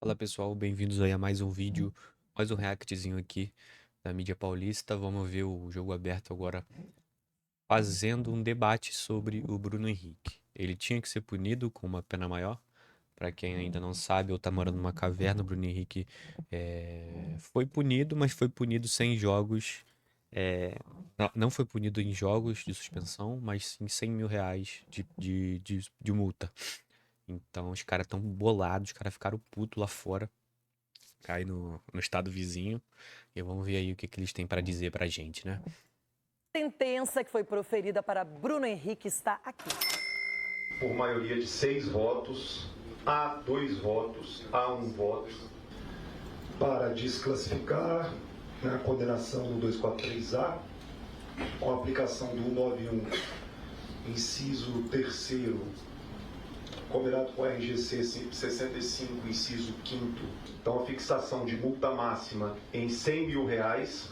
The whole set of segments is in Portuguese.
Fala pessoal, bem-vindos aí a mais um vídeo, mais um reactzinho aqui da mídia paulista. Vamos ver o jogo aberto agora fazendo um debate sobre o Bruno Henrique. Ele tinha que ser punido com uma pena maior. Para quem ainda não sabe ou tá morando numa caverna, o Bruno Henrique foi punido, mas foi punido sem jogos. Não foi punido em jogos de suspensão, mas sim 100 mil reais de multa. Então os caras tão bolados, os caras ficaram putos lá fora cai no estado vizinho. E vamos ver aí o que, que eles têm para dizer pra gente, né? Sentença que foi proferida para Bruno Henrique está aqui. Por maioria de 6 votos, há 2 votos, há 1 voto, para desclassificar a condenação do 243A, com a aplicação do 191, inciso 3º, combinado com a RGC 65, inciso 5º. Então, a fixação de multa máxima em 100 mil reais.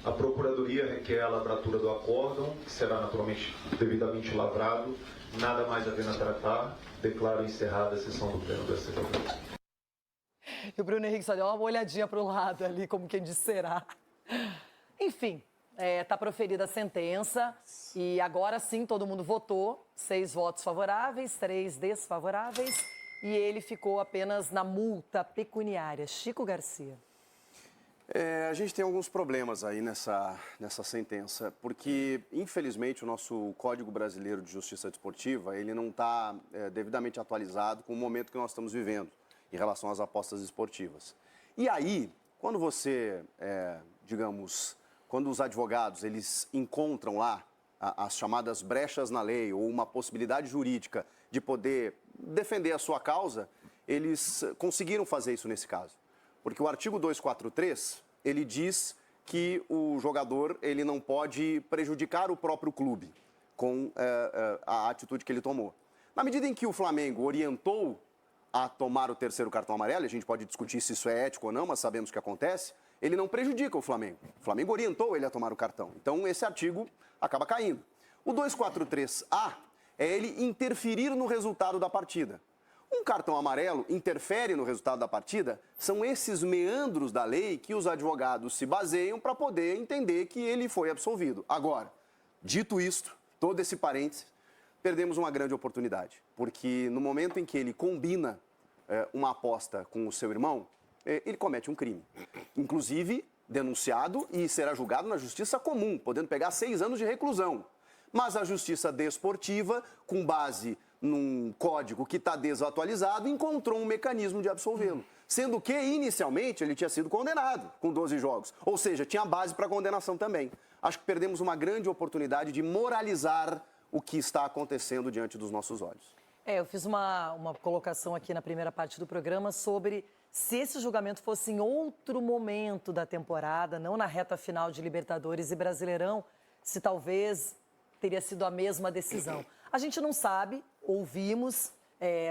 A Procuradoria requer a lavratura do acórdão, que será naturalmente devidamente lavrado. Nada mais havendo a tratar, declaro encerrada a sessão do Pleno do STF. E o Bruno Henrique só deu uma olhadinha para o lado ali, como quem disse será. Enfim, está proferida a sentença e agora sim todo mundo votou. 6 votos favoráveis, 3 desfavoráveis e ele ficou apenas na multa pecuniária. Chico Garcia. A gente tem alguns problemas aí nessa sentença, porque, infelizmente, o nosso Código Brasileiro de Justiça Desportiva, ele não está devidamente atualizado com o momento que nós estamos vivendo em relação às apostas esportivas. E aí, quando você, quando os advogados, eles encontram lá as chamadas brechas na lei ou uma possibilidade jurídica de poder defender a sua causa, eles conseguiram fazer isso nesse caso. Porque o artigo 243, ele diz que o jogador ele não pode prejudicar o próprio clube com a atitude que ele tomou. Na medida em que o Flamengo orientou a tomar o terceiro cartão amarelo, a gente pode discutir se isso é ético ou não, mas sabemos o que acontece, ele não prejudica o Flamengo. O Flamengo orientou ele a tomar o cartão. Então, esse artigo acaba caindo. O 243A é ele interferir no resultado da partida. Um cartão amarelo interfere no resultado da partida? São esses meandros da lei que os advogados se baseiam para poder entender que ele foi absolvido. Agora, dito isto, todo esse parênteses, perdemos uma grande oportunidade. Porque no momento em que ele combina uma aposta com o seu irmão, ele comete um crime. Inclusive, denunciado e será julgado na justiça comum, podendo pegar 6 anos de reclusão. Mas a justiça desportiva, com base num código que está desatualizado, encontrou um mecanismo de absolvê-lo. Sendo que, inicialmente, ele tinha sido condenado com 12 jogos. Ou seja, tinha base para condenação também. Acho que perdemos uma grande oportunidade de moralizar o que está acontecendo diante dos nossos olhos. Eu fiz uma colocação aqui na primeira parte do programa sobre se esse julgamento fosse em outro momento da temporada, não na reta final de Libertadores e Brasileirão, se talvez teria sido a mesma decisão. A gente não sabe, ouvimos,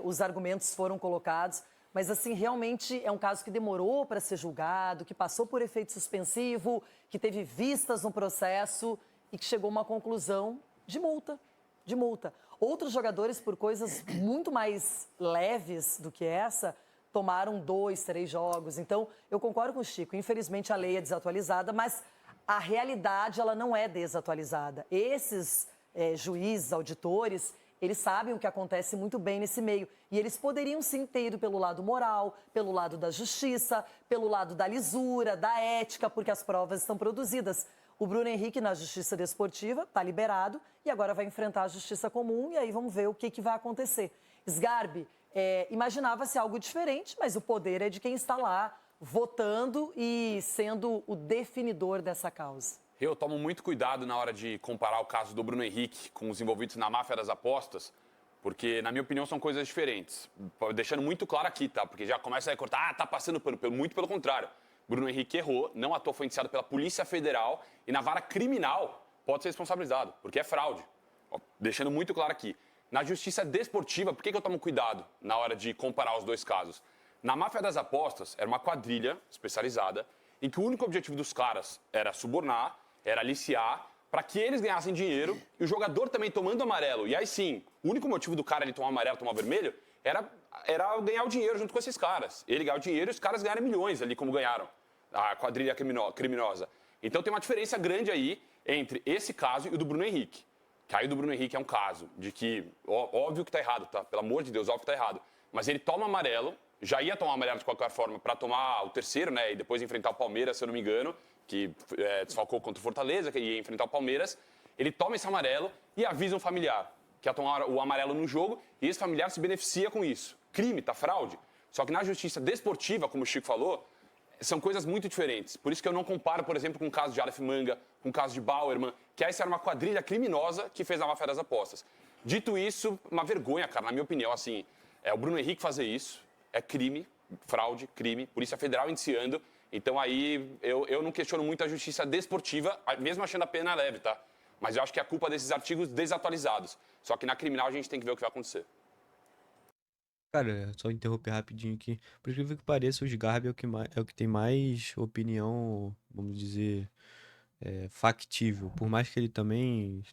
os argumentos foram colocados, mas assim, realmente é um caso que demorou para ser julgado, que passou por efeito suspensivo, que teve vistas no processo e que chegou a uma conclusão de multa. Outros jogadores, por coisas muito mais leves do que essa, tomaram 2, 3 jogos. Então, eu concordo com o Chico, infelizmente a lei é desatualizada, mas a realidade ela não é desatualizada. Esses juízes, auditores, eles sabem o que acontece muito bem nesse meio. E eles poderiam sim ter ido pelo lado moral, pelo lado da justiça, pelo lado da lisura, da ética, porque as provas estão produzidas. O Bruno Henrique, na Justiça Desportiva, está liberado e agora vai enfrentar a Justiça Comum e aí vamos ver o que vai acontecer. Sgarbi, imaginava-se algo diferente, mas o poder é de quem está lá votando e sendo o definidor dessa causa. Eu tomo muito cuidado na hora de comparar o caso do Bruno Henrique com os envolvidos na máfia das apostas, porque, na minha opinião, são coisas diferentes. Deixando muito claro aqui, tá? Porque já começa a recortar, tá passando pano. Muito pelo contrário. Bruno Henrique errou, não à toa foi indiciado pela Polícia Federal e na vara criminal pode ser responsabilizado, porque é fraude. Deixando muito claro aqui. Na justiça desportiva, por que eu tomo cuidado na hora de comparar os dois casos? Na máfia das apostas, era uma quadrilha especializada em que o único objetivo dos caras era subornar, era aliciar, para que eles ganhassem dinheiro e o jogador também tomando amarelo. E aí sim, o único motivo do cara ele tomar amarelo, tomar vermelho, era era ganhar o dinheiro junto com esses caras. Ele ganhar o dinheiro e os caras ganharam milhões ali, como ganharam a quadrilha criminosa. Então tem uma diferença grande aí entre esse caso e o do Bruno Henrique. Que aí o do Bruno Henrique é um caso de que, óbvio que tá errado, tá? Pelo amor de Deus, óbvio que tá errado. Mas ele toma amarelo, já ia tomar amarelo de qualquer forma para tomar o terceiro, né? E depois enfrentar o Palmeiras, se eu não me engano, que desfalcou contra o Fortaleza, que ia enfrentar o Palmeiras. Ele toma esse amarelo e avisa um familiar que ia tomar o amarelo no jogo, e esse familiar se beneficia com isso. Crime, tá? Fraude. Só que na justiça desportiva, como o Chico falou, são coisas muito diferentes. Por isso que eu não comparo, por exemplo, com o caso de Aleph Manga, com o caso de Bauerman, que essa era uma quadrilha criminosa que fez a máfia das apostas. Dito isso, uma vergonha, cara, na minha opinião, assim, o Bruno Henrique fazer isso é crime, fraude, crime, Polícia Federal indiciando. Então aí eu não questiono muito a justiça desportiva, mesmo achando a pena leve, tá? Mas eu acho que é a culpa desses artigos desatualizados. Só que na criminal a gente tem que ver o que vai acontecer. Cara, só interromper rapidinho aqui. Por incrível que pareça, o Sgarbi é o que tem mais opinião, vamos dizer, factível. Por mais que ele também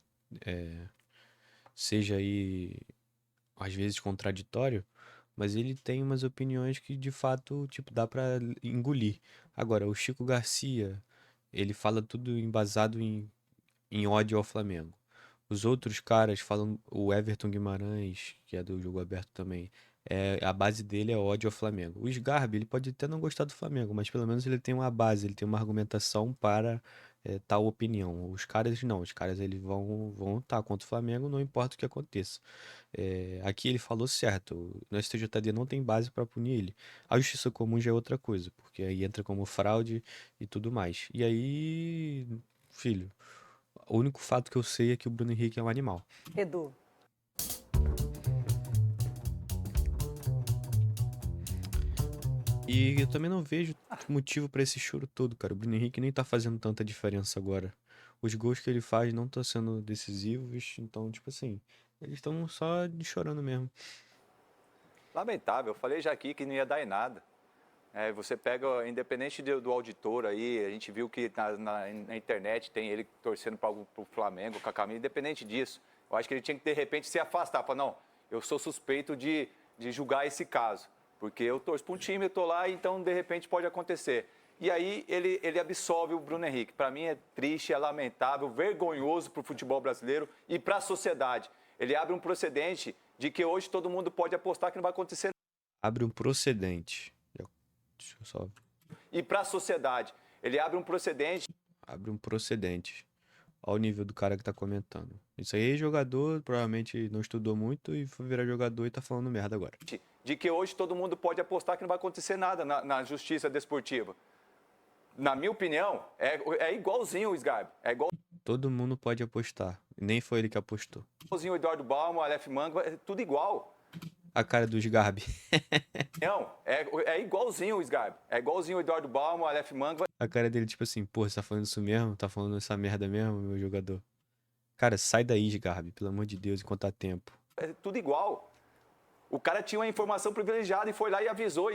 seja aí, às vezes, contraditório, mas ele tem umas opiniões que, de fato, tipo, dá pra engolir. Agora, o Chico Garcia, ele fala tudo embasado em ódio ao Flamengo. Os outros caras falam, o Everton Guimarães, que é do Jogo Aberto também, a base dele é ódio ao Flamengo. O Sgarbi, ele pode até não gostar do Flamengo, mas pelo menos ele tem uma base, ele tem uma argumentação para tal opinião. Os caras não, os caras eles vão estar contra o Flamengo, não importa o que aconteça. Aqui ele falou certo, no STJD não tem base para punir ele. A justiça comum já é outra coisa, porque aí entra como fraude e tudo mais. E aí, filho, o único fato que eu sei é que o Bruno Henrique é um animal. Edu. E eu também não vejo motivo pra esse choro todo, cara. O Bruno Henrique nem tá fazendo tanta diferença agora. Os gols que ele faz não estão sendo decisivos, então, tipo assim, eles estão só chorando mesmo. Lamentável, eu falei já aqui que não ia dar em nada. Você pega, independente do auditor aí, a gente viu que na internet tem ele torcendo para o Flamengo, com a camisa, independente disso. Eu acho que ele tinha que, de repente, se afastar. Falar, não, eu sou suspeito de julgar esse caso, porque eu torço para um time, eu estou lá, então, de repente, pode acontecer. E aí ele absolve o Bruno Henrique. Para mim é triste, é lamentável, vergonhoso para o futebol brasileiro e para a sociedade. Ele abre um precedente de que hoje todo mundo pode apostar que não vai acontecer. Abre um procedente. Deixa eu só... E para a sociedade, ele abre um precedente. Abre um procedente. Ao nível do cara que tá comentando. Isso aí é jogador, provavelmente não estudou muito e foi virar jogador e tá falando merda agora. De que hoje todo mundo pode apostar que não vai acontecer nada na justiça desportiva. Na minha opinião, é igualzinho o Sgarbi. É igual... Todo mundo pode apostar. Nem foi ele que apostou. Igualzinho o Eduardo Balma, o Aleph Manga, é tudo igual. A cara do Sgarbi. Não, é igualzinho o Sgarbi. É igualzinho o Eduardo Balma, o Aleph Manga. A cara dele, tipo assim, porra, você tá falando isso mesmo? Tá falando essa merda mesmo, meu jogador? Cara, sai daí, Sgarbi, pelo amor de Deus, enquanto há tempo. É tudo igual. O cara tinha uma informação privilegiada e foi lá e avisou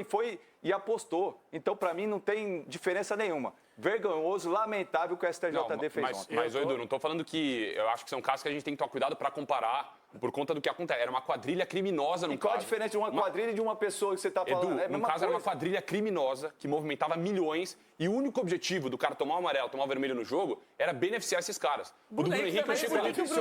e apostou. Então, pra mim, não tem diferença nenhuma. Vergonhoso, lamentável que o STJD fez ontem. Mas, Edu, não tô falando que... Eu acho que são casos que a gente tem que tomar cuidado para comparar por conta do que acontece. Era uma quadrilha criminosa no caso. E qual a diferença de uma quadrilha e de uma pessoa que você tá falando? Edu, no caso era uma quadrilha criminosa que movimentava milhões e o único objetivo do cara tomar o amarelo, tomar o vermelho no jogo era beneficiar esses caras. O do Bruno Henrique eu chego Por que você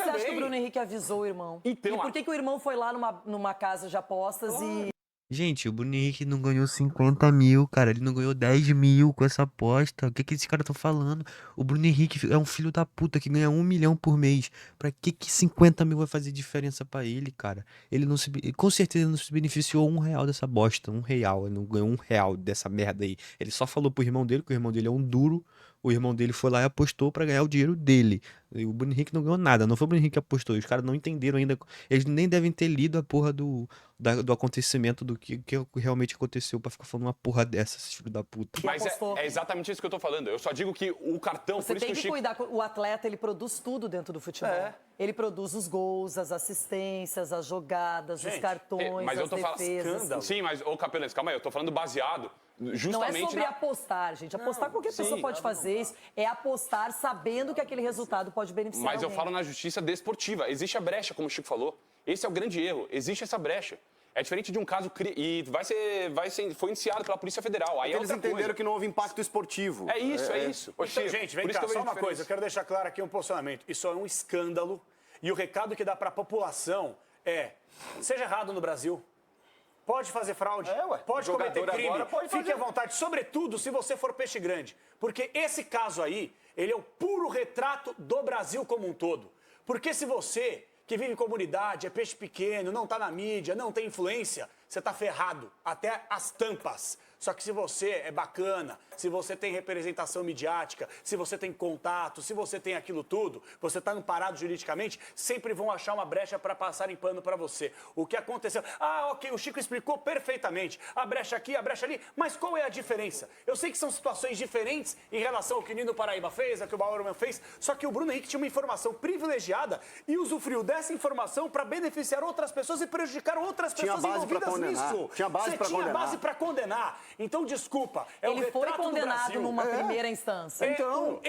acha que o Bruno Henrique avisou o irmão? Então, e por que o irmão foi lá numa casa de apostas e... Gente, o Bruno Henrique não ganhou 50 mil, cara. Ele não ganhou 10 mil com essa aposta. O que esses caras estão falando? O Bruno Henrique é um filho da puta que ganha 1 milhão por mês. Pra que 50 mil vai fazer diferença pra ele, cara? Ele não se... Com certeza não se beneficiou R$1 dessa bosta. R$1. Ele não ganhou R$1 dessa merda aí. Ele só falou pro irmão dele que o irmão dele é um duro. O irmão dele foi lá e apostou pra ganhar o dinheiro dele. E o Bruno Henrique não ganhou nada. Não foi o Bruno Henrique que apostou. Os caras não entenderam ainda. Eles nem devem ter lido a porra do acontecimento, do que realmente aconteceu pra ficar falando uma porra dessa, esses filhos da puta. Mas é exatamente isso que eu tô falando. Eu só digo que o cartão... Você por isso tem que Chico... cuidar. O atleta, ele produz tudo dentro do futebol. Ele produz os gols, as assistências, as jogadas, os cartões, mas eu as tô defesas. Sim, mas, ô Capelães, calma aí. Eu tô falando baseado justamente... Não é sobre apostar, gente. Apostar qualquer pessoa pode fazer isso. É apostar sabendo que aquele resultado pode beneficiar Mas eu alguém. falo na justiça desportiva. Existe a brecha, como o Chico falou. Esse é o grande erro. Existe essa brecha. É diferente de um caso e foi iniciado pela Polícia Federal. Aí Eles entenderam que não houve impacto esportivo. É isso. Então, gente, vem cá, só uma coisa, eu quero deixar claro aqui um posicionamento. Isso é um escândalo e o recado que dá para a população é, seja errado no Brasil, pode fazer fraude, pode cometer crime, fique à vontade, sobretudo se você for peixe grande. Porque esse caso aí, ele é o puro retrato do Brasil como um todo. Porque se você, que vive em comunidade, é peixe pequeno, não está na mídia, não tem influência, você está ferrado, até as tampas. Só que se você é bacana, se você tem representação midiática, se você tem contato, se você tem aquilo tudo, você está amparado juridicamente, sempre vão achar uma brecha para passarem pano para você. O que aconteceu? Ok, o Chico explicou perfeitamente. A brecha aqui, a brecha ali, mas qual é a diferença? Eu sei que são situações diferentes em relação ao que o Nino Paraíba fez, ao que o Bauerman fez, só que o Bruno Henrique tinha uma informação privilegiada e usufruiu dessa informação para beneficiar outras pessoas e prejudicar outras pessoas envolvidas nisso. Tinha base para condenar. Base para condenar. Então, desculpa, Ele foi condenado numa primeira instância. Então,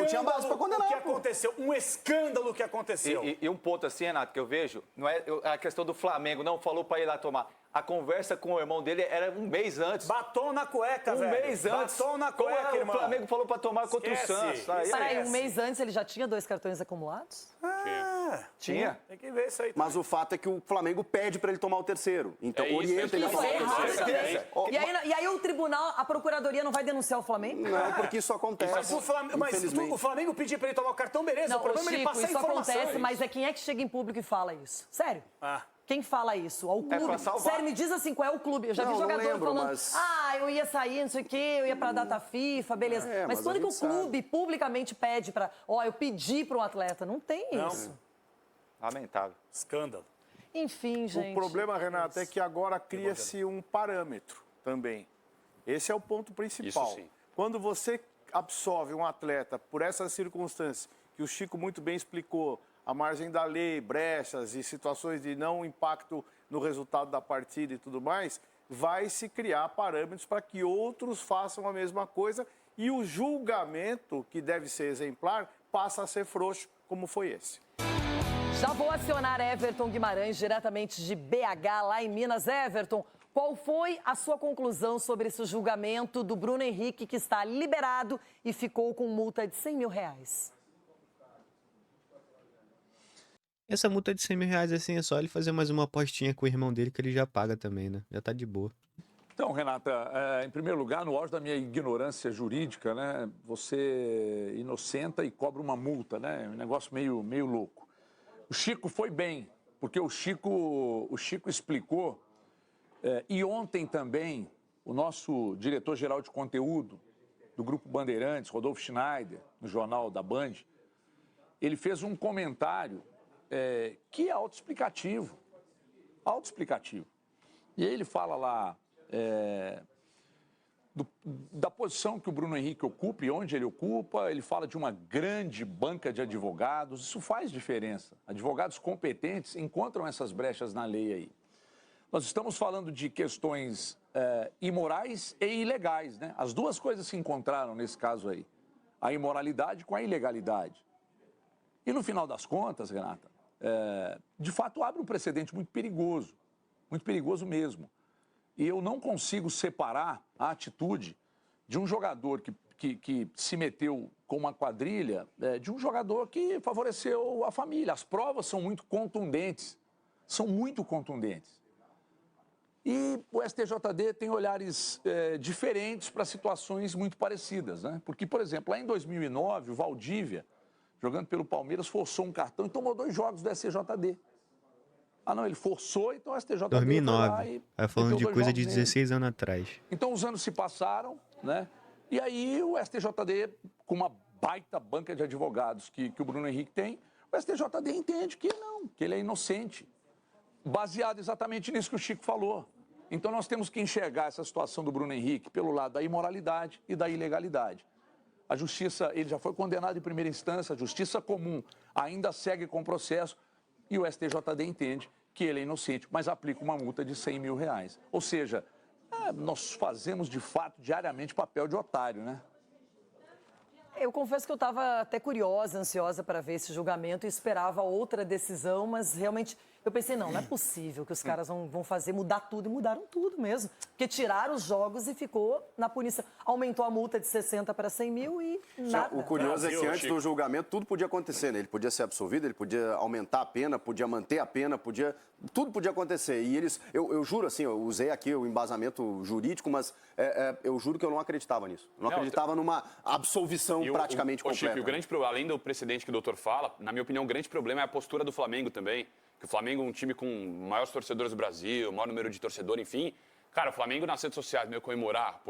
tinha base para condenar. O que aconteceu? Um escândalo que aconteceu. E um ponto assim, Renato, que eu vejo, não é a questão do Flamengo, não falou para ir lá tomar. A conversa com o irmão dele era um mês antes. Batom na cueca, velho. Um mês antes. Batom na cueca, irmão. O Flamengo falou para tomar contra o Santos. Peraí, um mês antes ele já tinha 2 cartões acumulados? Tinha. Tem que ver isso aí. Mas o fato é que o Flamengo pede para ele tomar o terceiro. Então, orienta ele a Isso tomar é o errado terceiro. também. E aí o tribunal, a procuradoria não vai denunciar o Flamengo? Não, porque isso acontece. Mas o Flamengo pedir para ele tomar o cartão, beleza. Não, o problema é ele Chico, passar isso informação. acontece, mas é quem é que chega em público e fala isso? Sério? Quem fala isso? O clube? pra salvar. Sério, me diz assim, qual é o clube? Eu já vi jogador falando, eu ia sair, não sei o quê, eu ia pra data FIFA, beleza. Mas quando que o clube publicamente pede pra... eu pedi pra um atleta? Não tem isso. Lamentável. Escândalo. Enfim, gente. O problema, Renato, é que agora cria-se um parâmetro também. Esse é o ponto principal. Isso sim. Quando você absolve um atleta por essas circunstâncias, que o Chico muito bem explicou, a margem da lei, brechas e situações de não impacto no resultado da partida e tudo mais, vai se criar parâmetros para que outros façam a mesma coisa e o julgamento, que deve ser exemplar, passa a ser frouxo, como foi esse. Já vou acionar Everton Guimarães, diretamente de BH, lá em Minas. Everton, qual foi a sua conclusão sobre esse julgamento do Bruno Henrique, que está liberado e ficou com multa de R$100 mil? Essa multa de 100 mil reais, assim, é só ele fazer mais uma apostinha com o irmão dele que ele já paga também, né? Já tá de boa. Então, Renata, em primeiro lugar, no auge da minha ignorância jurídica, né, você inocenta e cobra uma multa, né? Um negócio meio louco. O Chico foi bem, porque o Chico explicou, e ontem também o nosso diretor-geral de conteúdo do Grupo Bandeirantes, Rodolfo Schneider, no Jornal da Band, ele fez um comentário que é autoexplicativo. Autoexplicativo. E aí ele fala lá da posição que o Bruno Henrique ocupa e onde ele ocupa, ele fala de uma grande banca de advogados, isso faz diferença. Advogados competentes encontram essas brechas na lei aí. Nós estamos falando de questões imorais e ilegais, né? As duas coisas se encontraram nesse caso aí. A imoralidade com a ilegalidade. E no final das contas, Renata, de fato abre um precedente muito perigoso mesmo. E eu não consigo separar a atitude de um jogador que se meteu com uma quadrilha de um jogador que favoreceu a família. As provas são muito contundentes. E o STJD tem olhares diferentes para situações muito parecidas, né? Porque, por exemplo, lá em 2009, o Valdívia, jogando pelo Palmeiras, forçou um cartão e tomou 2 jogos do STJD. Não, ele forçou, então o STJD 2009. Vai falando de coisa de 16 anos atrás. Então os anos se passaram, né? E aí o STJD, com uma baita banca de advogados que o Bruno Henrique tem, o STJD entende que não, que ele é inocente. Baseado exatamente nisso que o Chico falou. Então nós temos que enxergar essa situação do Bruno Henrique pelo lado da imoralidade e da ilegalidade. A justiça, ele já foi condenado em primeira instância, a justiça comum ainda segue com o processo e o STJD entende que ele é inocente, mas aplica uma multa de R$100 mil. Ou seja, nós fazemos de fato diariamente papel de otário, né? Eu confesso que eu estava até curiosa, ansiosa para ver esse julgamento e esperava outra decisão, mas realmente Eu pensei, não é possível que os caras vão fazer mudar tudo, e mudaram tudo mesmo. Porque tiraram os jogos e ficou na punição. Aumentou a multa de 60 para 100 mil e nada. O curioso é que antes do julgamento tudo podia acontecer, né? Ele podia ser absolvido, ele podia aumentar a pena, podia manter a pena, tudo podia acontecer. E eles, eu juro assim, eu usei aqui o embasamento jurídico, mas eu juro que eu não acreditava nisso. Eu não acreditava numa absolvição praticamente completa. Chico, o grande problema, além do precedente que o doutor fala, na minha opinião, o grande problema é a postura do Flamengo também. Que o Flamengo é um time com maiores torcedores do Brasil, maior número de torcedor, enfim. Cara, o Flamengo nas redes sociais, meio comemorar,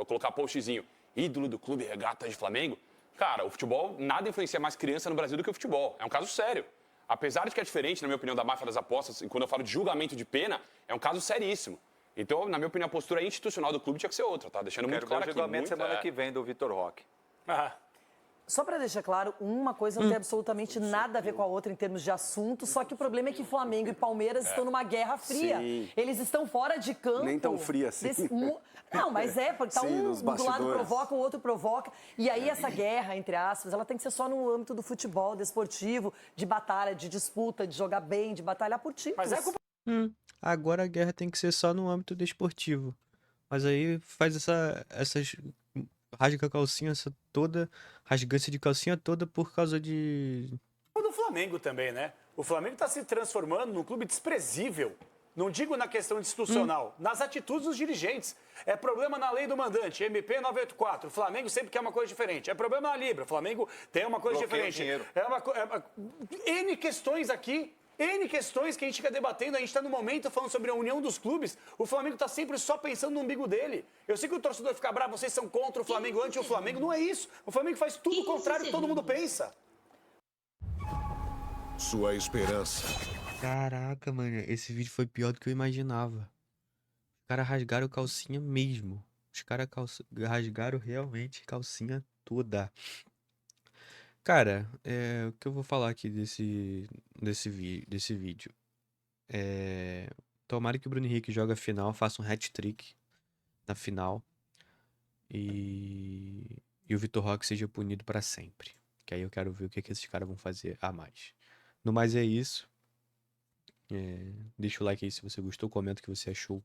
colocar postzinho, ídolo do clube regata de Flamengo. Cara, o futebol, nada influencia mais criança no Brasil do que o futebol. É um caso sério. Apesar de que é diferente, na minha opinião, da máfia das apostas, e quando eu falo de julgamento de pena, é um caso seríssimo. Então, na minha opinião, a postura institucional do clube tinha que ser outra, tá? Deixando muito claro aqui. Quero ver o julgamento semana que vem do Vitor Roque. Só para deixar claro, uma coisa não tem absolutamente nada a ver com a outra em termos de assunto, só que o problema é que Flamengo e Palmeiras estão numa guerra fria. Sim. Eles estão fora de campo. Nem tão fria assim. Não, mas porque tá Sim, um do lado provoca, o outro provoca. E aí essa guerra, entre aspas, ela tem que ser só no âmbito do futebol, desportivo, de batalha, de disputa, de jogar bem, de batalhar por títulos. Mas é culpa... Agora a guerra tem que ser só no âmbito desportivo. Mas aí faz essas... rasga a calcinha toda, rasgância de calcinha toda por causa de... do Flamengo também, né? O Flamengo está se transformando num clube desprezível. Não digo na questão institucional, nas atitudes dos dirigentes. É problema na lei do mandante, MP 984. O Flamengo sempre quer uma coisa diferente. É problema na Libra. O Flamengo tem uma coisa diferente. N questões aqui. N questões que a gente fica debatendo, a gente está no momento falando sobre a união dos clubes, o Flamengo está sempre só pensando no umbigo dele. Eu sei que o torcedor fica bravo, vocês são contra o Flamengo, anti o Flamengo, não é isso. O Flamengo faz tudo o contrário que todo mundo pensa. Sua esperança. Caraca, mano, esse vídeo foi pior do que eu imaginava. Os caras rasgaram calcinha mesmo. Os caras rasgaram realmente calcinha toda. Cara, o que eu vou falar aqui desse vídeo? Tomara que o Bruno Henrique jogue a final, faça um hat-trick na final. E o Vitor Roque seja punido pra sempre. Que aí eu quero ver o que esses caras vão fazer a mais. No mais é isso. Deixa o like aí se você gostou, comenta o que você achou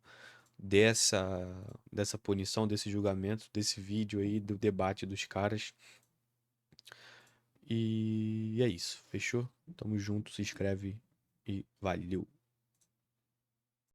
dessa punição, desse julgamento, desse vídeo aí, do debate dos caras. E é isso, fechou? Tamo junto, se inscreve e valeu!